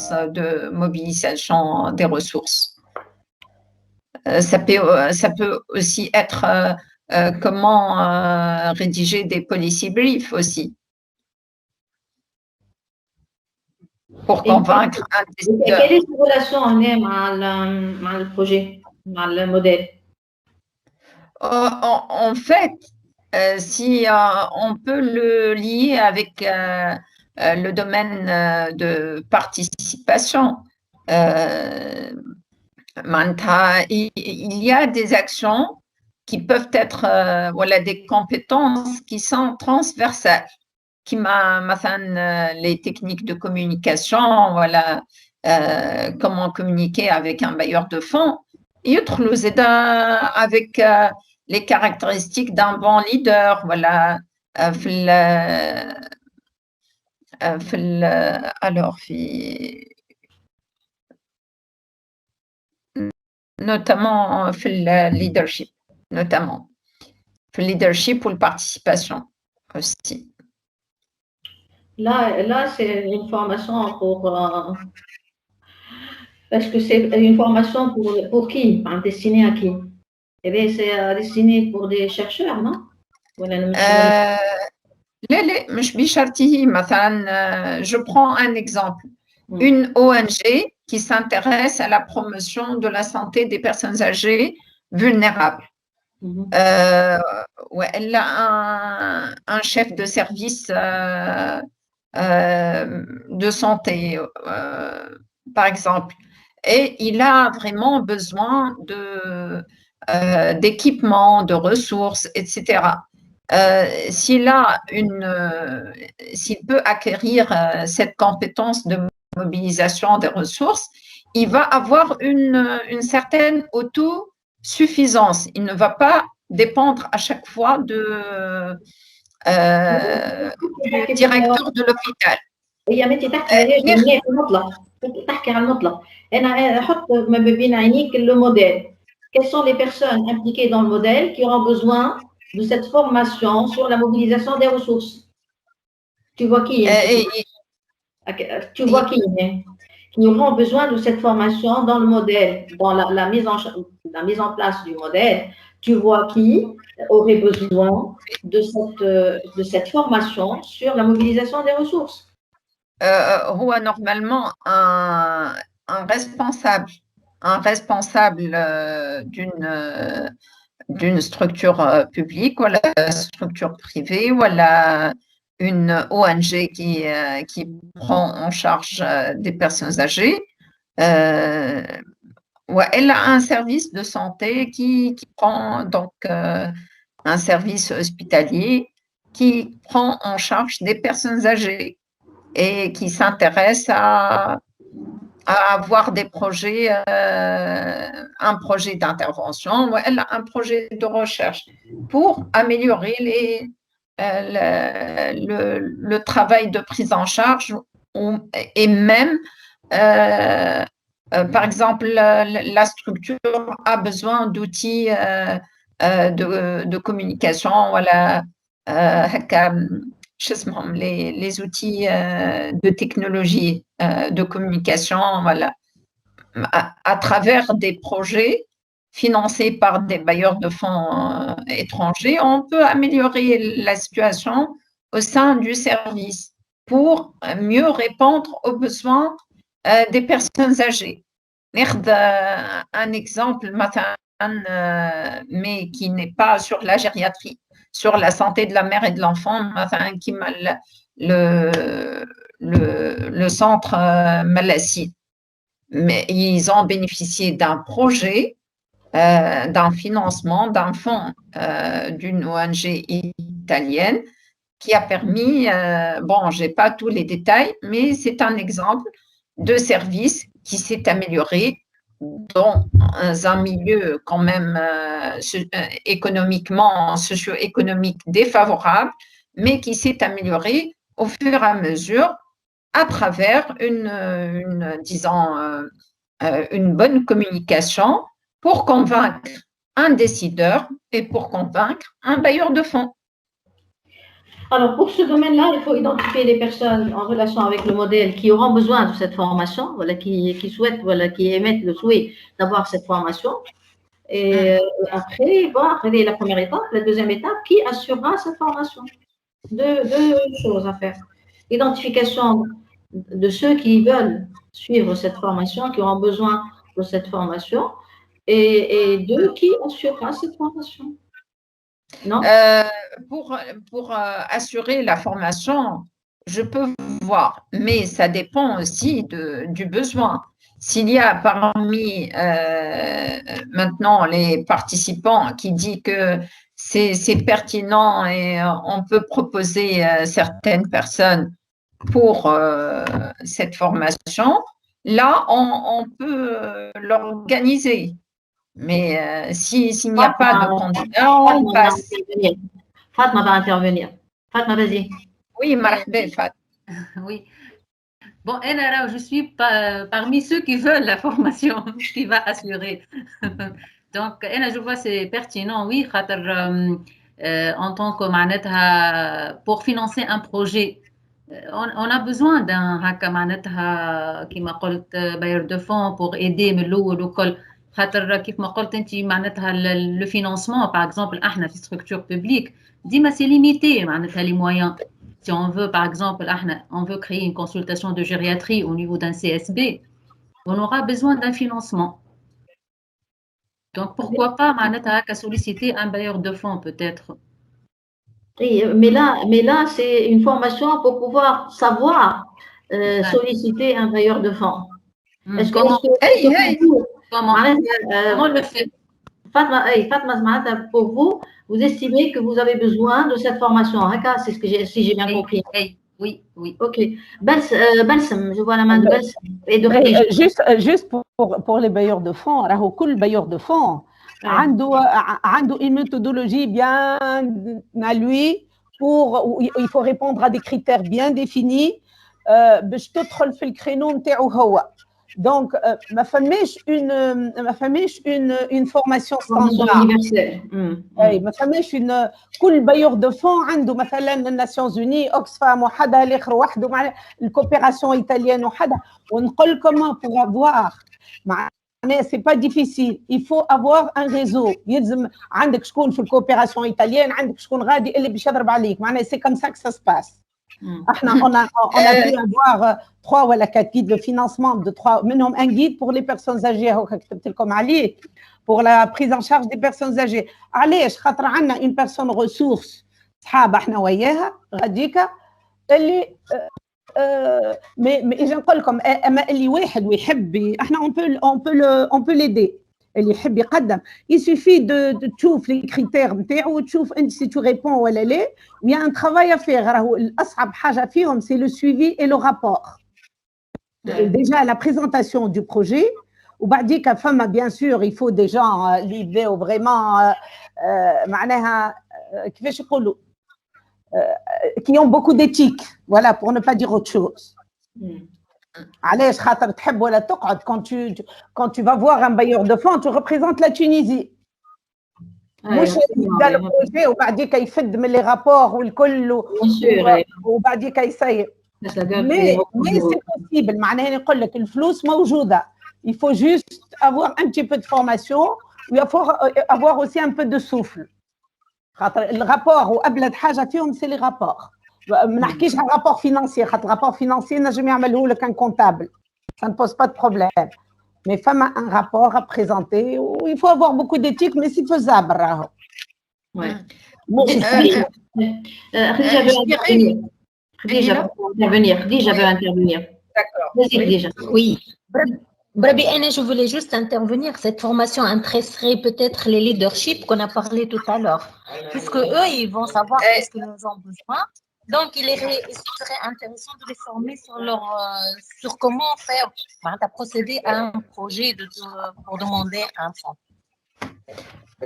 compétences de mobilisation des ressources. Ça peut aussi être comment rédiger des policy briefs aussi pour convaincre un décideur. Quelle est la relation avec le projet, avec le modèle? En fait, si on peut le lier avec le domaine de participation, il y a des actions qui peuvent être voilà, des compétences qui sont transversales, qui les techniques de communication, voilà, comment communiquer avec un bailleur de fonds, avec les caractéristiques d'un bon leader, voilà. Alors, notamment le leadership, notamment le leadership ou la participation aussi. Là c'est une formation pour est-ce que c'est une formation pour qui? Enfin, destinée à qui? Eh bien, c'est destiné pour des chercheurs, non? مش بشرطه مثلا je prends un exemple. Une ONG qui s'intéresse à la promotion de la santé des personnes âgées vulnérables. Elle a un chef de service de santé, par exemple, et il a vraiment besoin d'équipements, de ressources, etc. S'il peut acquérir cette compétence de mobilisation des ressources, il va avoir une certaine autosuffisance. Il ne va pas dépendre à chaque fois du directeur de l'hôpital. هي ما انت تحكي تحكي عن المطلق. انا احط ما بين عينيك le modèle. Quelles sont les personnes impliquées dans le modèle qui auront besoin de cette formation sur la mobilisation des ressources? Tu vois qui est? Tu vois qui auront besoin de cette formation dans le modèle, dans la mise en place du modèle. Tu vois qui aurait besoin de cette formation sur la mobilisation des ressources. هو normalement un responsable d'une structure publique, voilà, structure privée, voilà, une ONG qui prend en charge des personnes âgées. Elle a un service de santé qui prend donc un service hospitalier qui prend en charge des personnes âgées et qui s'intéresse à avoir des projets, un projet d'intervention, un projet de recherche pour améliorer le travail de prise en charge et même, par exemple, la structure a besoin d'outils de communication, voilà, les outils de technologie de communication, voilà, à travers des projets financés par des bailleurs de fonds étrangers, on peut améliorer la situation au sein du service pour mieux répondre aux besoins des personnes âgées. Un exemple, mais qui n'est pas sur la gériatrie, sur la santé de la mère et de l'enfant, le centre Malassi. Mais ils ont bénéficié d'un projet, d'un financement, d'un fonds d'une ONG italienne qui a permis, bon, je n'ai pas tous les détails, mais c'est un exemple de service qui s'est amélioré dans un milieu quand même économiquement, socio-économique défavorable, mais qui s'est amélioré au fur et à mesure à travers disons, une bonne communication pour convaincre un décideur et pour convaincre un bailleur de fonds. Alors, pour ce domaine-là, il faut identifier les personnes en relation avec le modèle qui auront besoin de cette formation, voilà, qui souhaitent, voilà, qui émettent le souhait d'avoir cette formation. Et après, voir quelle est la première étape. La deuxième étape, qui assurera cette formation. Deux choses à faire. Identification de ceux qui veulent suivre cette formation, qui auront besoin de cette formation, et deux, qui assurera cette formation. Non? Pour assurer la formation, je peux voir, mais ça dépend aussi du besoin. S'il y a parmi maintenant les participants qui dit que c'est pertinent et on peut proposer certaines personnes pour cette formation, là, on peut l'organiser. Mais s'il n'y a pas de candidat, on passe. Fatma va intervenir. Fatma, vas-y. Oui, marhaba, Fat. Oui. Bon, je suis parmi ceux qui veulent la formation, qui va assurer. Donc, je vois c'est pertinent, oui, en tant que pour financer un projet, on a besoin d'un qui m'a bailleur de fonds pour aider كيف ما قلت انت معناتها le financement par exemple احنا في structure publique ديما c'est limité معناتها les moyens. Si on veut par exemple on veut créer une consultation de gériatrie au niveau d'un CSB, on aura besoin d'un financement. Donc pourquoi pas معناتها solliciter un bailleur de fonds peut-être. Oui, mais là c'est une formation pour pouvoir savoir solliciter un bailleur de fonds. Comment on le fait? Fatma, pour vous, vous estimez que vous avez besoin de cette formation. C'est ce que si j'ai bien compris. Oui. Ok. Balsam, je vois la main de Balsam et de juste pour les bailleurs de fonds, كل bailleur de fonds عنده une méthodologie bien à lui pour il faut répondre à des critères bien définis باش تدخل في الكرينو نتاعو هو. Donc, ma famille, une formation standard. ما فماش كل بايور دو فون عنده مثلا الناسيونز اوني اوكسفام وحدها الاخر وحده مع الكوبيراسيون ايطاليان وحدها ونقول لكم pour avoir معناها سي با ديفيسيل il faut avoir un réseau يلزم عندك شكون في الكوبيراسيون ايطاليان عندك شكون غادي اللي باش يضرب عليك معناها سي كوم سا que ça se passe. On a pu avoir 3 ou 4 guides de financement de 3 منهم un guide pour les personnes âgées كتبت لكم عليه pour la prise en charge des personnes âgées. علاش خاطر عندنا une personne ressource صحاب احنا وياها غاديك اللي mais اجي نقول لكم اما اللي واحد ويحب احنا on peut l'aider اللي يحب يقدم il suffit de تشوف les critères نتاعو وتشوف انت si tu réponds ولا لا. Il y a un travail à faire. راهو الاصعب حاجه فيهم c'est le suivi et le rapport. Déjà la présentation du projet وبعديك فما bien sûr il faut des gens اللي يبداو vraiment معناها كيفاش يقولوا qui ont beaucoup d'éthique, voilà, pour ne pas dire autre chose. علاش خاطر تحب ولا تقعد quand tu vas voir un bailleur de fonds tu représentes la Tunisie. مش يبدا البروجي وبعديك يفد من لي رابور والكل وبعديك يسير. mais c'est possible معناها نقول لك الفلوس موجوده. Il faut juste avoir un petit peu de formation et avoir aussi un peu de souffle. خاطر الرابور وابلد حاجه فيهم سي لي رابور. ما نحكيش على رابور فينانسي خاطر رابور فينانسي نجم يعمله لك ان كونتابل. Ça ne pose pas de problème. Mais femme a un rapport à présenter. Il faut avoir beaucoup d'éthique, mais c'est faisable. Ouais. Khadija veut intervenir. D'accord. Oui. Brabi, je voulais juste intervenir. Cette formation intéresserait peut-être les leaderships qu'on a parlé tout à l'heure. Puisque eux, ils vont savoir ce que nous avons besoin. Donc, il serait intéressant de les former sur comment faire, procéder à un projet pour demander un fonds.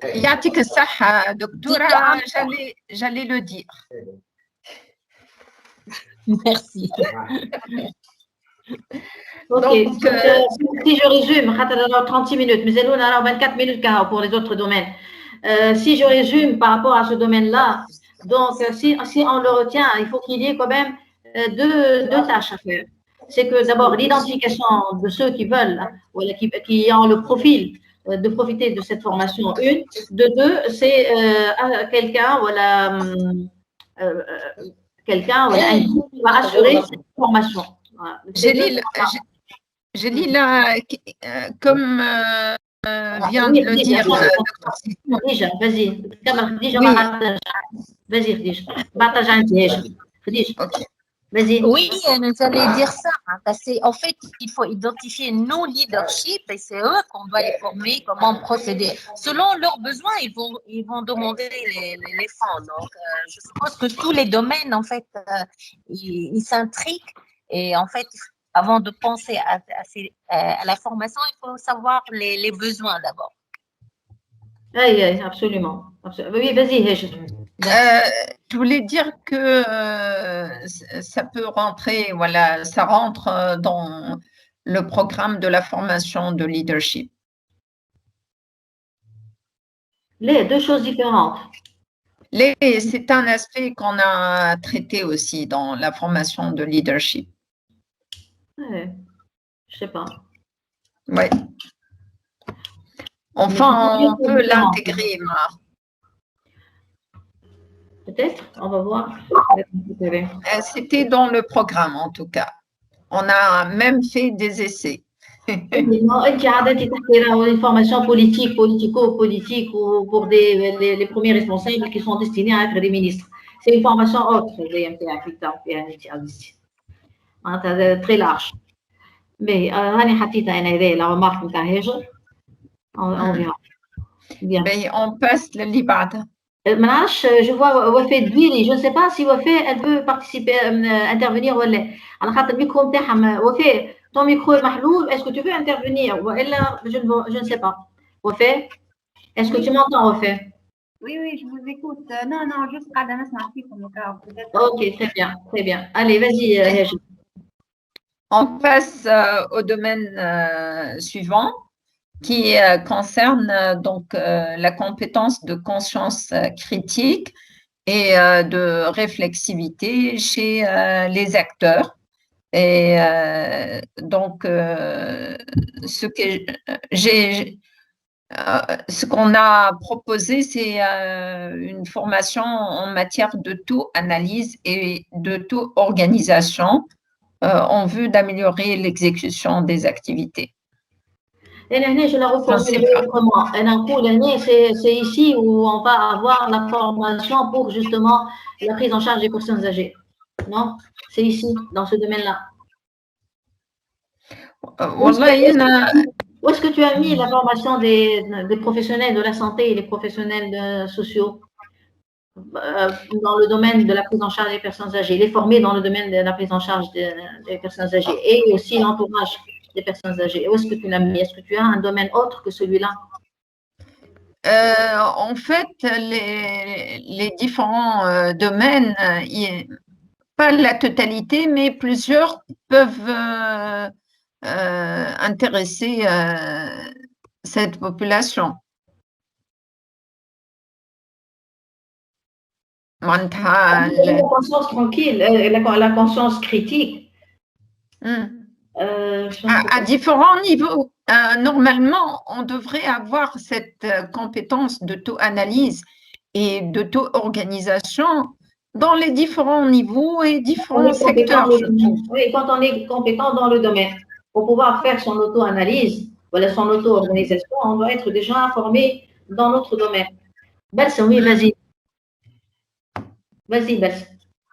يعطيك الصحة دكتورة j'allais le dire. Merci. Ok, si je résume, 36 minutes, mais on a 24 minutes pour les autres domaines. Si je résume par rapport à ce domaine-là, Donc, si on le retient, il faut qu'il y ait quand même deux tâches à faire. C'est que d'abord, l'identification de ceux qui veulent, ou qui ont le profil de profiter de cette formation, une. De deux, c'est quelqu'un, voilà, un groupe qui va assurer cette formation. Voilà. J'ai dit là, comme vient de le dire Dr. Sismoun. Déjà, vas-y. Vas-y, Khadija. Ok. Vas-y. Oui, j'allais dire ça. Parce qu'en fait, il faut identifier nos leaderships et c'est eux qu'on doit les former, comment procéder. Selon leurs besoins, ils vont demander les fonds. Donc, je suppose que tous les domaines, en fait, ils s'intriquent. Et en fait, avant de penser à la formation, il faut savoir les besoins d'abord. Oui, absolument. Oui, vas-y, Hej. Je voulais dire que ça peut rentrer, voilà, ça rentre dans le programme de la formation de leadership. Les deux choses différentes. C'est un aspect qu'on a traité aussi dans la formation de leadership. Ouais, je sais pas. Oui. Enfin, on peut l'intégrer, Mar. Peut-être, on va voir. C'était dans le programme, en tout cas. On a même fait des essais. Une formation politique, politico-politique ou pour les premiers responsables qui sont destinés à être des ministres. C'est une formation autre, très large. Mais la remarque on verra. Bien. Ben, on passe le Libada. Je vois Wafé Dwiri, je ne sais pas si Wafé, elle veut participer, intervenir ou elle. Alors, le micro Wafé, ton micro est mahloul, est-ce que tu veux intervenir? Je ne sais pas. Wafé, est-ce que tu m'entends, Wafé? Oui, je vous écoute. Non, juste à la Ok, très bien, très bien. Allez, vas-y, Hej. On passe au domaine suivant qui concerne donc la compétence de conscience critique et de réflexivité chez les acteurs. Et donc, ce qu'on a proposé, c'est une formation en matière de taux-analyse et de taux-organisation en vue d'améliorer l'exécution des activités. Je la reformulerai autrement. C'est ici où on va avoir la formation pour justement la prise en charge des personnes âgées. Non? C'est ici, dans ce domaine-là. Où est-ce que tu as mis la formation des professionnels de la santé et les professionnels sociaux dans le domaine de la prise en charge des personnes âgées, les former dans le domaine de la prise en charge des personnes âgées et aussi l'entourage des personnes âgées. Où est-ce que tu l'as mis? Est-ce que tu as un domaine autre que celui-là? En fait, les différents domaines, pas la totalité, mais plusieurs peuvent intéresser cette population. La conscience tranquille, la conscience critique. À différents niveaux. Normalement, on devrait avoir cette compétence de taux-analyse et de taux-organisation dans les différents niveaux et différents secteurs. Oui, quand on est compétent dans le domaine, pour pouvoir faire son auto-analyse, voilà, son auto-organisation, on doit être déjà formé dans notre domaine. Bels, oui, vas-y. Vas-y, Bels.